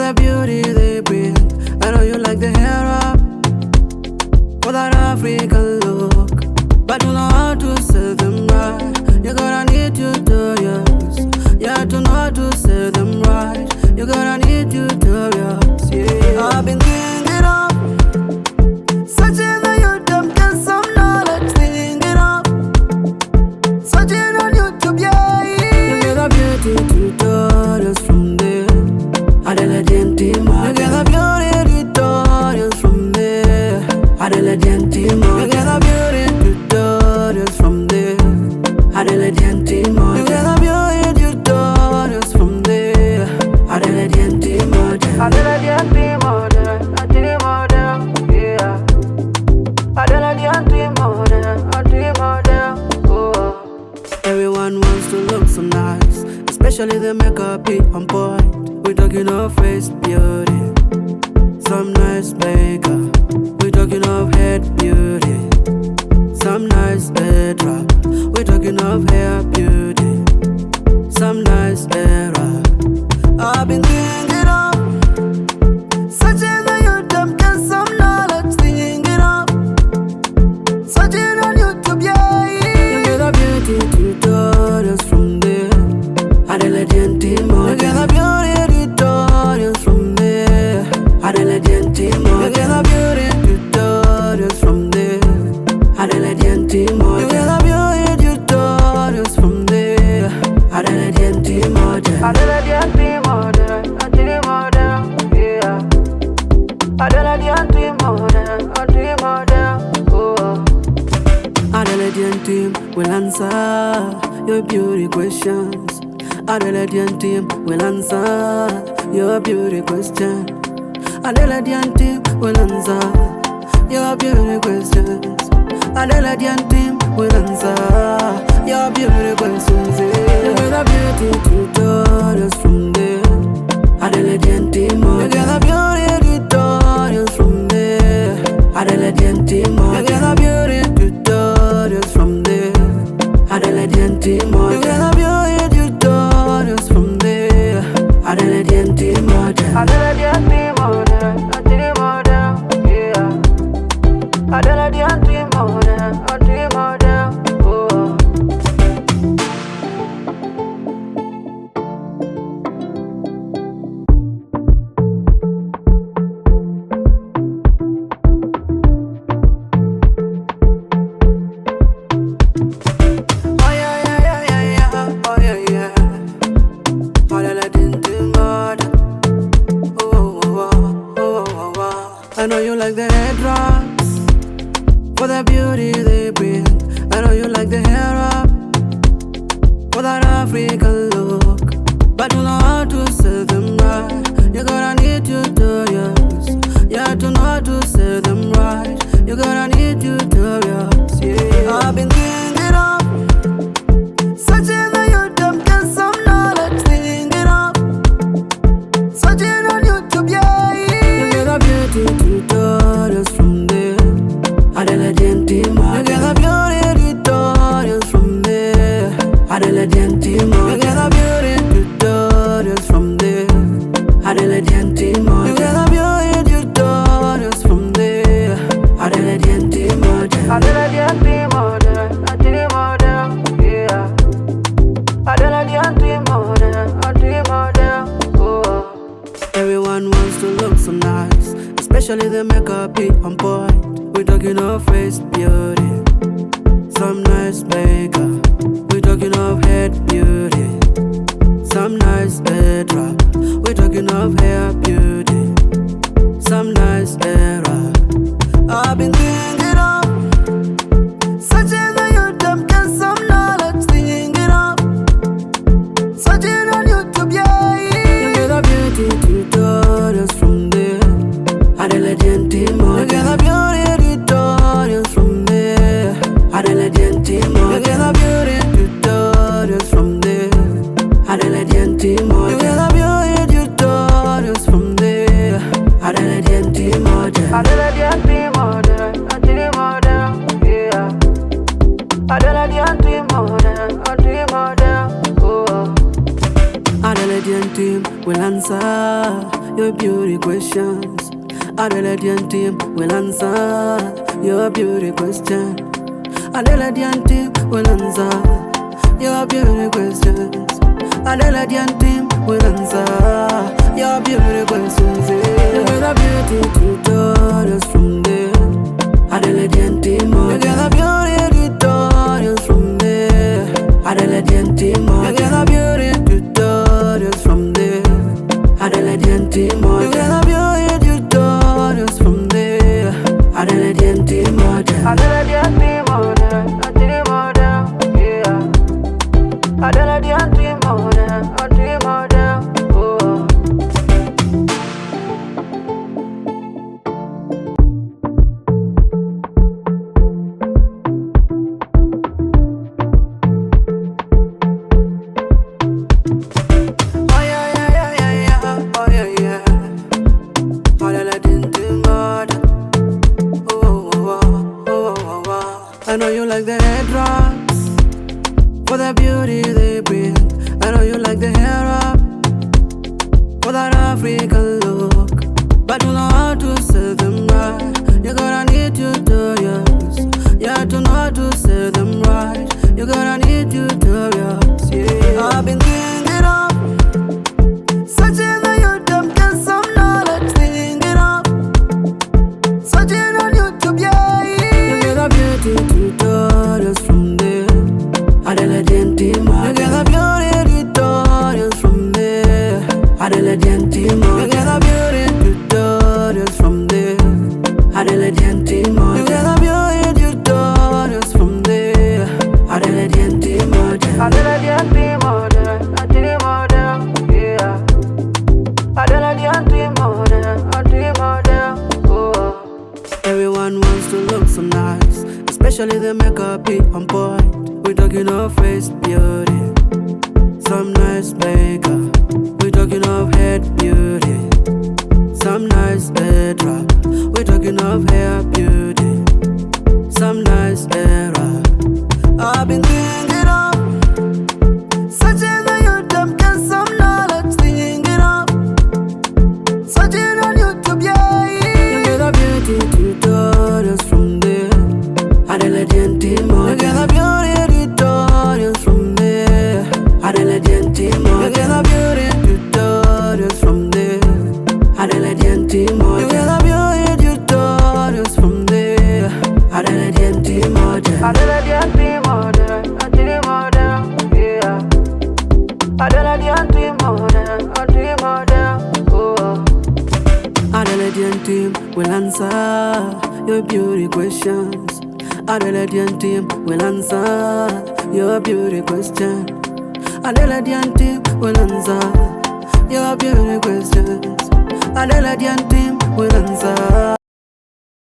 the beauty they bring. I know you like the hair up for that African look, but you know how to sell them right. You gotta need tutorials, yeah, to know how to sell them right. You gotta need tutorials, yeah. I've been thinking of searching on YouTube, get some knowledge, thinking of searching on YouTube, yeah. You get the beauty tutorials from there. Adela Gentima, you get the beauty tutorials from there. Adela Gentima, you get the beauty tutorials from there. Adela Gentima, you get the beauty tutorials from there. Adela Gentima, Adela Gentima, yeah. Adela Gentima, oh. Everyone wants to look so nice, especially the makeup be on point. We talking of face beauty, some nice makeup. We talking of head beauty, some nice headwrap. We talking of hair beauty, some nice headwrap. I've been thinking of searching on YouTube, get some knowledge, thinking of searching on YouTube, yeah. You get the beauty tutorials from there. Adela Gentima, you get the beauty tutorials from there. Adela Gentima, you get the beauty tutorials from there. Adela Gentima, you get the beauty tutorials from there. Adela Gentima, Adela Gentima, yeah. Adela Gentima, oh. Adela Gentima will answer your beauty questions. Adela Gentima will answer your beauty question. Adela Gentima will answer your beauty questions. Adela Gentima will answer your beauty questions. You get the beauty tutorials from there. Adela Gentima, you get the beauty tutorials from there. Adela Gentima, you get the beauty tutorials from there. Adela Gentima, you get the beauty tutorials from there. Adela Gentima, Adela Gentima, yeah. Adela Gentima, oh. Oh yeah, oh yeah. Adela Gentima, oh. I know you like the headwraps for the beauty they bring. I know you like the hair up for that African look, but you know how to sell them right. You gotta need tutorials, yeah, to know how to sell them right. You gotta need tutorials, yeah. I've been thinking of searching on YouTube, get some knowledge, thinking of searching on YouTube, yeah. You get the beauty tutorials from there. Adela Gentima, you get the beauty tutorials from there. Adela Gentima, you get the beauty tutorials from there. Adela Gentima, you get the beauty tutorials from there. Adela Gentima, Adela Gentima, yeah. Adela Gentima, oh. Everyone wants to look so nice, especially the makeup be on point. We talking of face beauty, some nice makeup. We talking of head beauty, some nice headwrap. We talking of hair beauty, some nice headwrap. I've been thinking of searching on YouTube, get some knowledge, thinking of searching on YouTube, yeah. You get the beauty tutorials from there. Adela Gentima, you get the beauty tutorials from there. Adela Gentima, you get the beauty tutorials from there. Adela Gentima, you get the beauty tutorials from there. Adela Gentima, Adela Gentima, yeah. Adela Gentima, oh. Adela Adelaide team will answer your beauty questions. Adelaide team will answer your beauty question. Adelaide team will answer your beauty questions. Adelaide team will answer your beauty questions. You get a beauty tutorials from there. Adelaide team, you get a beauty tutorials from there. Adelaide team, you get a beauty tutorials from there. Adelaide team, you get a beauty tutorials from there. Adelaide team, Adelaide team, yeah. Adelaide team, I know you like the headwraps for the beauty they bring. I know you like the hair wrap for that African look, but you know how to say them right. You gotta need tutorials. You have to know how to say them right. You gotta need tutorials. Yeah, I've been thinking of searching on YouTube, get some knowledge. Thinking of searching on YouTube, yeah. You get a beauty tutorials from there. Adelaide team, you get a beauty tutorials from there. Adelaide team, you get a beauty tutorials from there. Adelaide team, you get a beauty tutorials from there. Adelaide team, Adelaide team, yeah. Adelaide team, oh. Everyone wants to look so nice, especially the makeup be on point. We're talking of face beauty, some nice makeup. We're talking of head beauty, some nice head wrap. We're talking of hair beauty, some nice hair wrap. I've been thinking of searching on YouTube, get some knowledge. Thinking of searching on YouTube, yeah. You get a beauty tutorials from there. Adelaide team, you get a beauty tutorials from there. Adelaide team, you get a beauty tutorials from there. Adelaide team, you get a beauty tutorials from there. Adelaide team, Adelaide team, yeah. Adelaide team, oh. Adelaide team will answer your beauty questions. Adelaide team will answer your beauty question. Adelaide team will answer your beauty questions. Adelaide team will answer